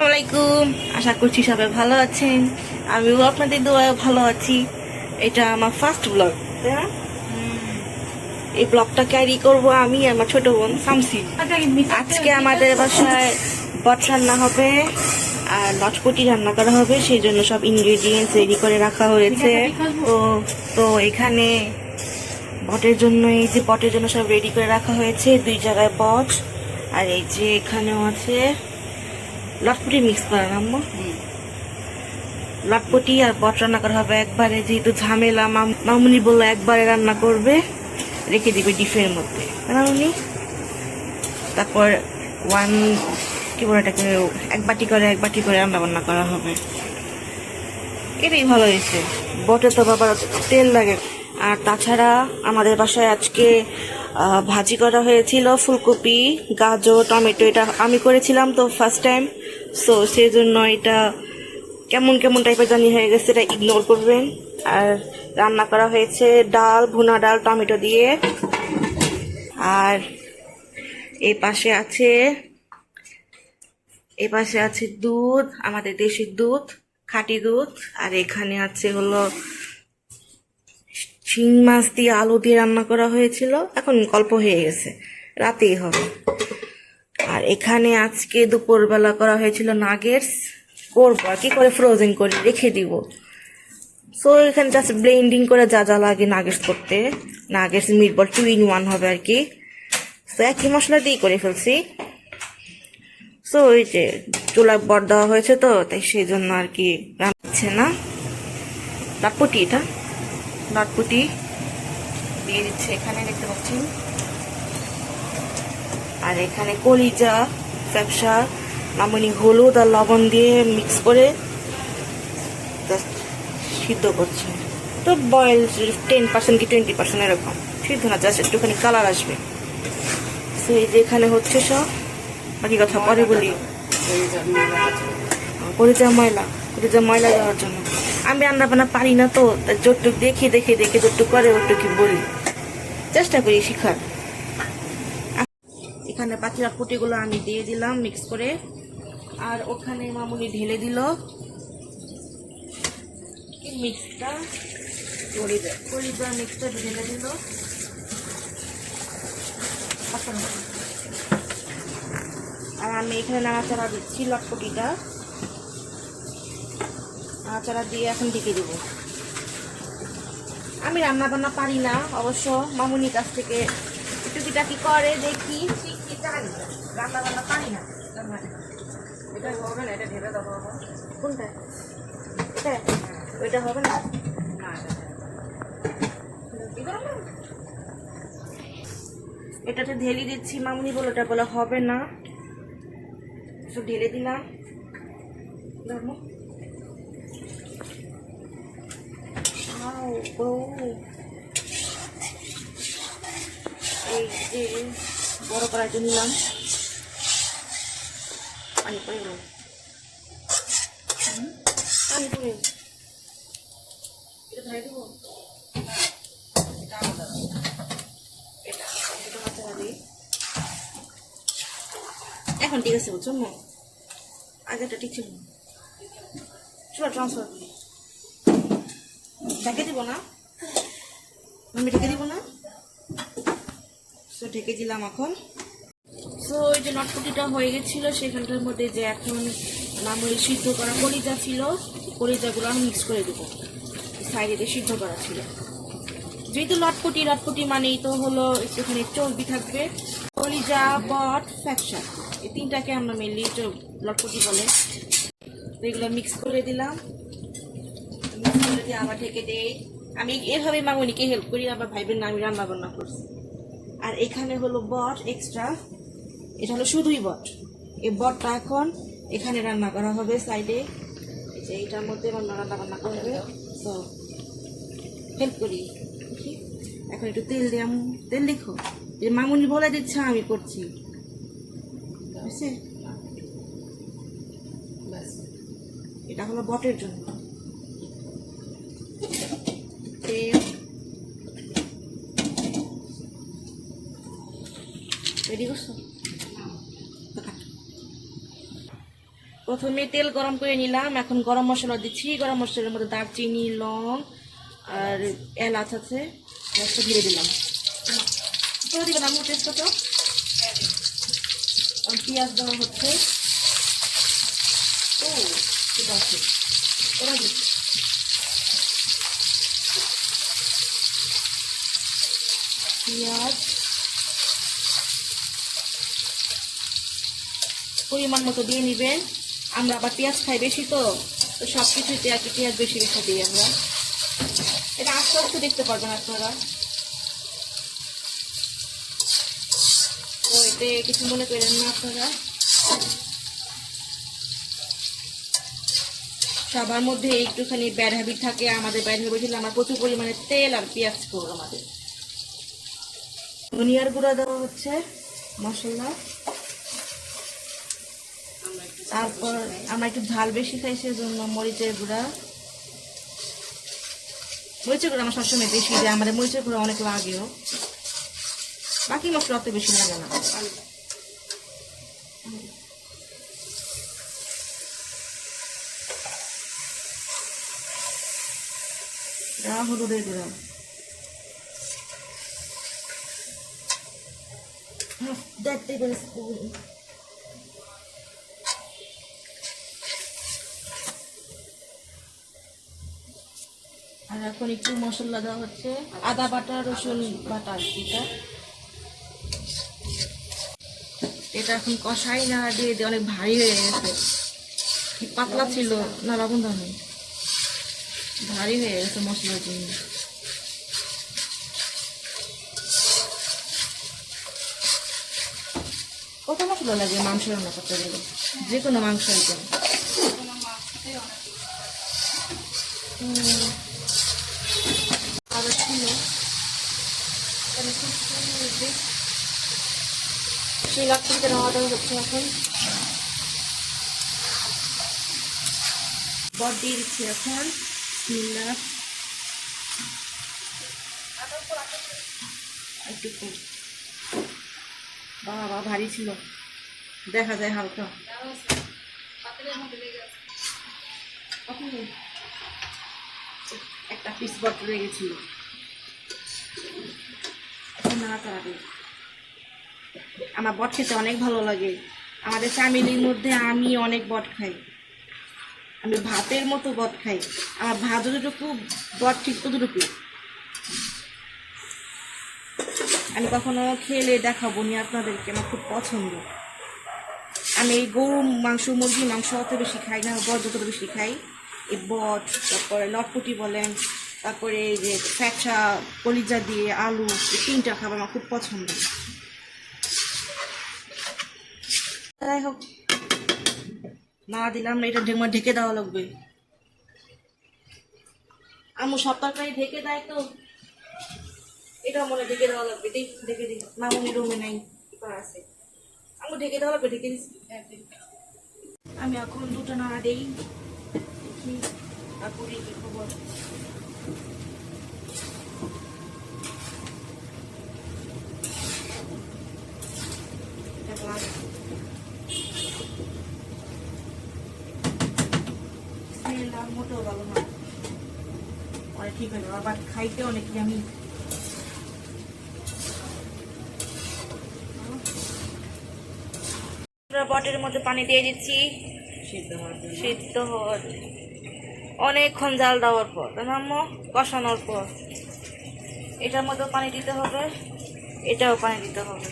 আসসালামাইকুম, আশা করছি সবাই ভালো আছেন। আমিও আপনাদের দোয়ায় ভালো আছি। এটা আমার ফার্স্ট ব্লগ, তাই না? এই ব্লগটা ক্যারি করব আমি আর আমার ছোট বোন সামসি। আজকে আমাদের বাসায় বট রান্না হবে আর লটপটি রান্না করা হবে, সেই জন্য সব ইনগ্রেডিয়েন্টস রেডি করে রাখা হয়েছে। তো তো এখানে বটের জন্য, এই যে বটের জন্য সব রেডি করে রাখা হয়েছে, 2 জায়গায় বট। আর এই যে এখানেও আছে লটপটি মিক্স করা, আম্মু লটপটি আর বট রান্না করা হবে একবারে, যেহেতু ঝামেলা। মামুনি বললো একবারে রান্না করবে, রেখে দিবে ডিফের মধ্যে মামুনি। তারপর কি বলে এটাকে, এক বাটি করে রান্না বান্না করা হবে। এটাই ভালো হয়েছে। বটে তো বাবার তেল লাগে। আর তাছাড়া আমাদের বাসায় আজকে ভাজি করা হয়েছিল, ফুলকপি, গাজর, টমেটো। এটা আমি করেছিলাম তো ফার্স্ট টাইম, সো সেই জন্য এটা কেমন কেমন টাইপের জানি হয়ে গেছে, এটা ইগনোর করবেন। আর রান্না করা হয়েছে ডাল, ভুনা ডাল টমেটো দিয়ে। আর এই পাশে আছে দুধ, আমাদের দেশি দুধ, খাঁটি দুধ। আর এখানে আছে হলো শিং মাছ দিয়ে আলু দিয়ে রান্না করা হয়েছিল, এখন অল্প হয়ে গেছে, রাতেই হবে। আর এখানে আজকে দুপুরবেলা করা হয়েছিল নাগেটস, করবো আর কি করে ফ্রোজেন করে রেখে দিব। সো এখানে জাস্ট ব্লেন্ডিং করে যা যা লাগে নাগেটস করতে, নাগেটস মিটবল 2 in 1 হবে আর কি। তো একই মশলা দিয়ে করে ফেলছি। সো ওই যে চুলায় বট দেওয়া হয়েছে তো, তাই সেই জন্য আর কি রান্নাচ্ছে না। লটপটি, এটা লটপটি দিয়ে দিচ্ছে এখানে, দেখতে পাচ্ছেন। আর এখানে কলিজা, ফ্যাপসা, মামুনি হলুদ আর লবণ দিয়ে মিক্স করে সিদ্ধ করছে। তো বয়েল 10% কি 20% এরকম, সিদ্ধ না, জাস্ট একটুখানি কালার আসবে। তো এই যে এখানে হচ্ছে সব, বাকি কথা পরে বলি। কলিজা ময়লা যাওয়ার জন্য। আমি রান্না বান্না পারি না তো, যতটুক দেখে যতটুক করে ওটুকু বলি, চেষ্টা করি শিখার। এখানে বাকি লটপটিগুলো আমি দিয়ে দিলাম মিক্স করে। আর ওখানে মামুনি ঢেলে দিল মিক্সটা, কলিজা মিক্সটা ঢেলে দিল। আর আমি এখানে নাড়াচাড়া দিচ্ছি লটপটিটা, নাড়াচাড়া দিয়ে এখন ঢেকে দিব। আমি রান্না বান্না পারি না অবশ্য, মামুনির কাছ থেকে টুকিটাকি করে দেখি, শিখি, জানি। রান্না বান্না পারি না। এটা হবে না, এটা ঢেলে দেবো। কোনটা? এটা ওইটা হবে না। এটাতে ঢেলে দিচ্ছি, মামুনি বলে ওটা বলে হবে না, সব ঢেলে দিলাম। এই যে বড় কড়াইতে নিলাম, পানি পরে এটা ধরে দেবো। এখন ঠিক আছে, বুঝছো না? আগেটা ঠিক ছিল। চলো ট্রান্সফার ঢেকে দিব না, আমি ঢেকে দিব না। সো ঢেকে দিলাম এখন। সো ওই যে লটপটিটা হয়ে গেছিল, সেখানটার মধ্যে যে এখন মামুনি সিদ্ধ করা কলিজা ছিল, কলিজাগুলো আমি মিক্স করে দেবো। সাইডে সিদ্ধ করা ছিল, যেহেতু লটপটি মানেই তো হলো একটুখানি চর্বি থাকবে। কলিজা, বট, ফ্যাপসা, এই তিনটাকে আমরা মেনলি লটপটি বলে। তো এগুলো মিক্স করে দিলাম, মিক্স করে দিয়ে আবার ঢেকে দেই। আমি এভাবে মামুনিকে হেল্প করি, আবার ভাইবেন না আমি রান্না বান্না করছি। আর এখানে হলো বট এক্সট্রা, এটা হলো শুধুই বট। এই বটটা এখন এখানে রান্না করা হবে সাইডে, এই যে এইটার মধ্যে রান্না বান্না করবে। তো হেল্প করি। এখন একটু তেল দিলাম, তেল দেখো, যে মামুনি বলে দিচ্ছে আমি করছি। এটা হলো বটের জন্য তেল। রেডি করছো? তো প্রথমে তেল গরম করে নিলাম, এখন গরম মশলা দিচ্ছি। গরম মশলার মধ্যে দারচিনি, লং আর এলাচ আছে, একটা দিয়ে দিলাম। করে দিবেন আমি তেজপাতা। পেঁয়াজ দেওয়া হচ্ছে। ও ঠিক আছে, এবার দিচ্ছি পেঁয়াজ পরিমাণ মতো দিয়ে নিবেন। আমরা আবার পেঁয়াজ খাই বেশি, তো সব কিছুতে আর কি পেঁয়াজ বেশি বেশি দিই আমরা। এটা আস্তে আস্তে দেখতে পারবেন আপনারা। তো এতে কিছু মনে করেন না আপনারা। সবার মধ্যে একটুখানি ব্যাড হ্যাবিট থাকে, আমাদের ব্যাড হ্যাবিট হলে আমরা প্রচুর পরিমাণে তেল আর পেঁয়াজ করবো আমাদের। ধনিয়ার গুঁড়া দেওয়া হচ্ছে, মশলা। তারপর আমরা একটু ঝাল বেশি খাই, সেজন্য মরিচের গুঁড়া। মরিচের গুঁড়া আমার সবসময় বেশি দেয়, আমাদের মরিচের গুঁড়া অনেক লাগেও। বাকি মশলা অত বেশি লাগে না। হলুদের গুঁড়া, আর এখন একটু মশলা দেওয়া হচ্ছে, আদা বাটা, রসুন বাটা। এটা এখন কষাই না দিয়ে দিয়ে অনেক ভারী হয়ে গেছে। পাতলা ছিল না, লবণ দাও নেই, ভারী হয়ে গেছে মশলার জন্য। কত মশলা লাগে মাংস রান্না করতে গেলে, যে কোনো মাংস আইটেম। আবার ছিল সেই লাকড়িতে নেওয়াটা হচ্ছে। এখন বট দিয়ে দিচ্ছি এখন। একটু বাবা ভারী ছিল, দেখা যায় হালকা। একটা পিস বট রয়ে গেছিল, এখন নাড়াচাড়া। আমার বট খেতে অনেক ভালো লাগে। আমাদের ফ্যামিলির মধ্যে আমি অনেক বট খাই, আমি ভাতের মতো বট খাই। আমার ভাত যতটুকু, বট ঠিক ততটুকু। আমি কখনো খেলে দেখাবো নি আপনাদেরকে, আমার খুব পছন্দ। আমি এই গরু মাংস, মুরগি মাংস অত বেশি খাই না, বট যতটা বেশি খাই। এই বট, তারপরে লটপটি বলেন, তারপরে এই যে ফ্যাচা, কলিজা দিয়ে আলু, এই তিনটা খাবার আমার খুব পছন্দ। যাই হোক, না দিলাম না, এটা ঢেকে দেওয়া লাগবে। আম্মু সব তরকারি ঢেকে দেয়, তো এটা মনে ঢেকে দেওয়া লাগবে। ঢেকে দিই, মামুনি রুমে নাই, আছে। আম্মু ঢেকে দেওয়া লাগবে, ঢেকে দিচ্ছি। আমি এখন দুটো নাড়া দেই, দেখি তারপরে কি খবর। মোটেও ভালো না, অনেক ঠিক হয়ে যাবে, আবার খাইতে অনেক আমি। বটের মধ্যে পানি দিয়ে দিচ্ছি, সিদ্ধ হওয়ার অনেকক্ষণ জাল দেওয়ার পর, আম্মু কষানোর পর এটার মধ্যেও পানি দিতে হবে, এটাও পানি দিতে হবে।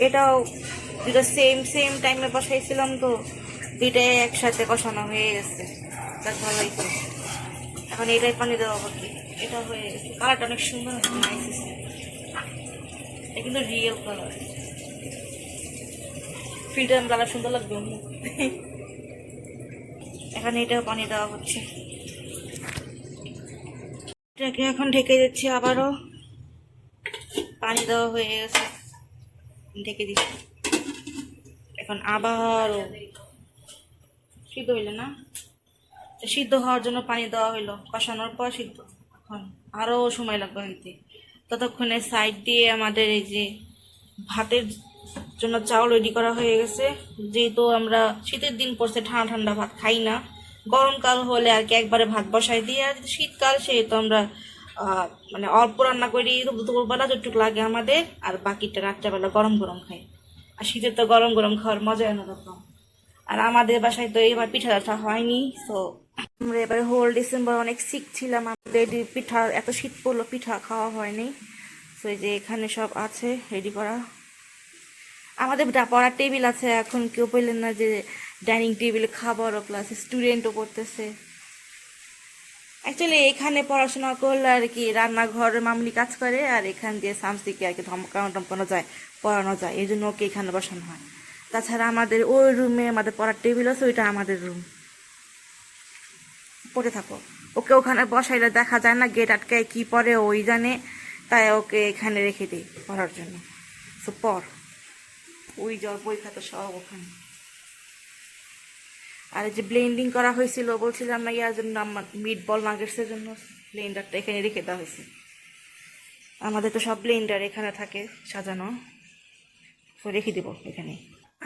এটাও দুটো সেম টাইমে বসাইছিলাম, তো দুইটাই একসাথে কষানো হয়ে গেছে। তার ভালোই তো। এখন এটাই পানি দেওয়া হবে, এটা হয়ে গেছে। কালারটা অনেক সুন্দর, নাইস। এটা কিন্তু রিয়েল কালার, ফিল্টার কালার সুন্দর লাগবে। এখন এটাও পানি দেওয়া হচ্ছে, এটাকে এখন ঢেকে দিচ্ছি। আবারও পানি দেওয়া হয়ে গেছে, ঢেকে দিচ্ছি। এখন আবারও সিদ্ধ হইলে না, সিদ্ধ হওয়ার জন্য পানি দেওয়া হইলো, কষানোর পর সিদ্ধ। এখন আরও সময় লাগবে হইতে। ততক্ষণে সাইড দিয়ে আমাদের এই যে ভাতের জন্য চাউল রেডি করা হয়ে গেছে। যেহেতু আমরা শীতের দিন পড়ছে, ঠান্ডা ঠান্ডা ভাত খাই না, গরমকাল হলে আর কি একবারে ভাত বসাই দিই। আর শীতকাল সেহেতু আমরা মানে অল্প রান্না করি, দুপুরবেলা যতটুকু লাগে আমাদের, আর বাকিটা রাত্রেবেলা গরম গরম খাই। আর শীতের তো গরম গরম খাওয়ার মজা অন্যরকম। আর আমাদের বাসায় তো এবার পিঠা টাঠা হয়নি, তো আমরা এবারে হোল ডিসেম্বর অনেক সিক ছিলাম, আমাদের পিঠা এত শীত পড়লো, পিঠা খাওয়া হয়নি। তো এই যে এখানে সব আছে রেডি করা। আমাদের পড়ার টেবিল আছে, এখন কেউ বললেন না যে ডাইনিং টেবিলে খাবারও প্লাস স্টুডেন্টও পড়তেছে। অ্যাকচুয়ালি এখানে পড়াশোনা করলে আর কি রান্নাঘরে মামলি কাজ করে, আর এখান দিয়ে সামসিকে আর কি ধমকানো টমকানো যায়, পড়ানো যায়, এই জন্য ওকে এখানে বসানো হয়। তাছাড়া আমাদের ওই রুমে আমাদের পড়ার টেবিল আছে, ওইটা আমাদের রুম, পড়ে থাকো। ওকে ওখানে বসাইলে দেখা যায় না, গেট আটকায় কি পরে ওই জানে, তাই ওকে এখানে রেখে দিই পড়ার জন্য। তো পড়, ওই জল বই খাতা সব ওখানে। আর এই যে ব্লেন্ডিং করা হয়েছিল বলছিলাম না ইয়ার জন্য, আমার মিট বল নাগেটসের জন্য ব্লেন্ডারটা এখানে রেখে দেওয়া হয়েছে। আমাদের তো সব ব্লেন্ডার এখানে থাকে সাজানো, তো রেখে দিব এখানে।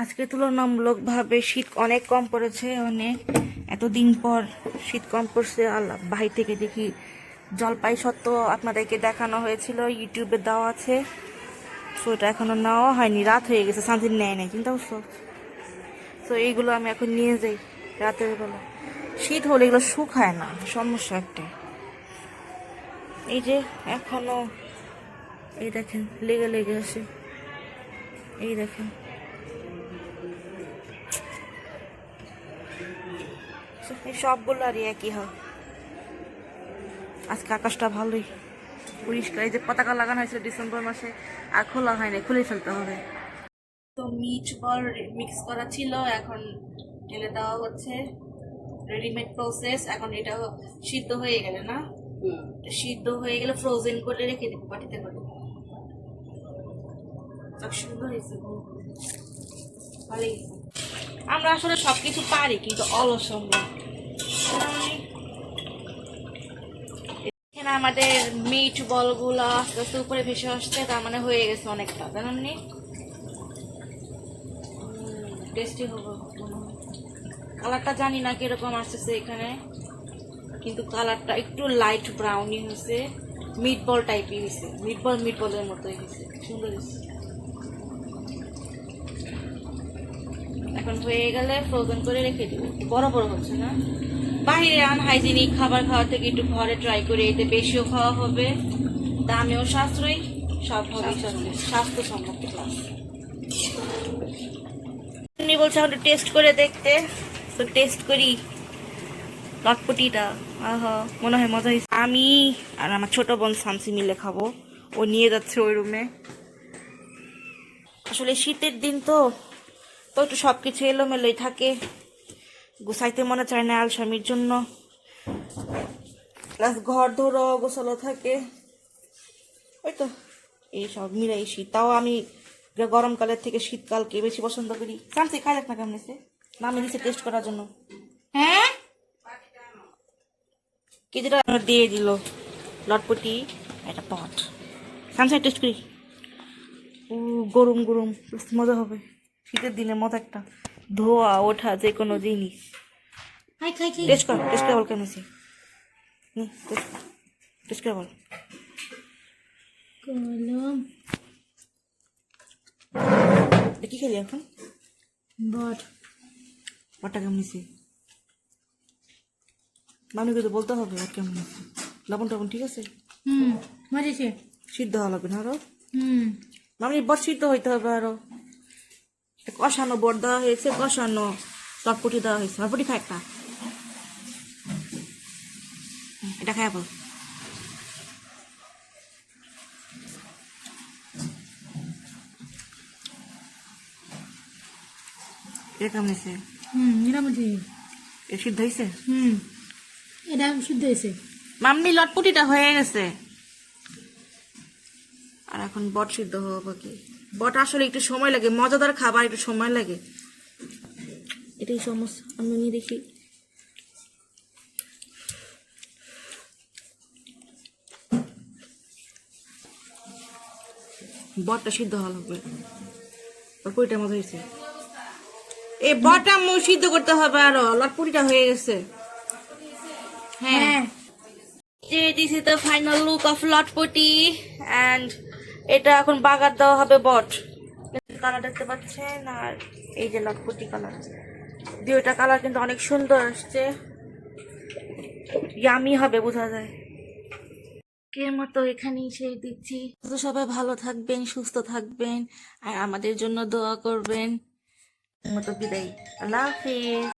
আজকে তুলনামূলকভাবে শীত অনেক কম পড়েছে, অনেক এতদিন পর শীত কম পড়ছে। আল্লাহ, বাহির থেকে দেখি জলপাই সত্ত্ব আপনাদেরকে দেখানো হয়েছিল, ইউটিউবে দেওয়া আছে, তো এটা এখনো নেওয়া হয়নি, রাত হয়ে গেছে, সামথিং নেয় নাই, চিন্তা করছো। তো এইগুলো আমি এখন নিয়ে যাই রাতের বেলা, শীত হলে এগুলো শুকায় না, সমস্যা একটা। এই যে এখনো এই দেখেন লেগে লেগে আসে, এই দেখেন। এই সবগুলো আর একই হয়। আজকে আকাশটা ভালোই পরিষ্কার, এই যে পতাকা লাগানো হয়েছিল ডিসেম্বর মাসে, আর খোলা হয়নি, খুলে ফেলতে হবে। তো মিট বল মিক্স করা ছিল, এখন ঢেলে দেওয়া হচ্ছে, রেডিমেড প্রসেস। এখন এটা সিদ্ধ হয়ে গেলে না, সিদ্ধ হয়ে গেলে ফ্রোজেন করে রেখে দেবো বাটিতে করে। সুন্দর হয়েছে, ভালোই। আমরা আসলে সবকিছু পারি, কিন্তু অলস আমরা। এখানে আমাদের মিট বলগুলো আস্তে আস্তে উপরে ভেসে আসছে, তার মানে হয়ে গেছে অনেকটা, জানেননি? টেস্টি হবে। কালারটা জানি না কিরকম আসতেছে এখানে, কিন্তু কালারটা একটু লাইট ব্রাউনি হয়েছে, মিট বল টাইপই হয়েছে, মিট বলের মতোই হয়েছে, সুন্দর হয়েছে। এখন হয়ে গেলে ফ্রোজেন করে রেখে দিব। বড় বড় হচ্ছে না, বাইরে আনহাইজেনিক খাবার খাওয়া থেকে একটু ঘরে ট্রাই করে, এতে বেশিও খাওয়া হবে, দামেও সাশ্রয়ী, সব হবে স্বাস্থ্যসম্মত প্লাস। বলছে এখন টেস্ট করে দেখতে, তো টেস্ট করি লটপটিটা। আহা, মনে হয় মজা হয়েছে। আমি আর আমার ছোট বোন সামসি মিলে খাবো, ও নিয়ে যাচ্ছে ওই রুমে। আসলে শীতের দিন তো তো একটু সবকিছু এলোমেলোই থাকে, গুছাইতে মনে চায় না আলসামির জন্য, প্লাস ঘর ধরো গোছালো থাকে, ওই তো এই সব মিলাই শীত। তাও আমি গরমকালের থেকে শীতকালকে বেশি পছন্দ করি। সামসি খাই দেখ না কেমন হয়েছে, মামি দিচ্ছে টেস্ট করার জন্য। হ্যাঁ, কিছুটা দিয়ে দিল লটপটি, একটা পট। সামসাই টেস্ট করি, গরম গরম, মজা হবে শীতের দিনে, মজা একটা ধোয়া ওঠা যে কোনো জিনিস। টেস্ট কর, টেস্ট করে বল কেমন আছে, টেস্ট করে বল। কি খেলি এখন? বটটা কেমন আছে? মামিকে তো বলতে হবে আর কেমন আছে, লবণ টবণ ঠিক আছে? সিদ্ধ হওয়া লাগবে না আরো? মামি বট সিদ্ধ হইতে হবে আরো। কষানো বট দেওয়া হয়েছে, কষানো লটপটি দেওয়া হয়েছে। লটপটি খা একটা, এটা খাই বল। এটা কেমন হয়েছে? এটা সিদ্ধ হয়েছে? এটা সিদ্ধ হয়েছে। মাম্মি লটপটিটা হয়ে গেছে, আর এখন বট সিদ্ধ হওয়া বাকি। বট আসলে একটু সময় লাগে, মজাদার খাবার একটু সময় লাগে, এটাই সমস্যা। আমি নিয়ে দেখি, বটটা সিদ্ধ হওয়া লাগবে। লটপুরিটার মতো হয়েছে। এই বটা সিদ্ধ করতে হবে আরো, লটপুরিটা হয়ে গেছে। হ্যাঁ, this is the final look of lotpoti and এটা এখন বাগার দেওয়া হবে বট। কালার দেখতে পাচ্ছেন, আর এই যে লটপটি কালার, দুইটা কালার কিন্তু অনেক সুন্দর আসছে, ইয়ামি হবে বোঝা যায়। এর মতো এখানেই শেষ দিচ্ছি। তো সবাই ভালো থাকবেন, সুস্থ থাকবেন, আর আমাদের জন্য দোয়া করবেন। মতো বিদায়, আল্লাহ হাফিজ।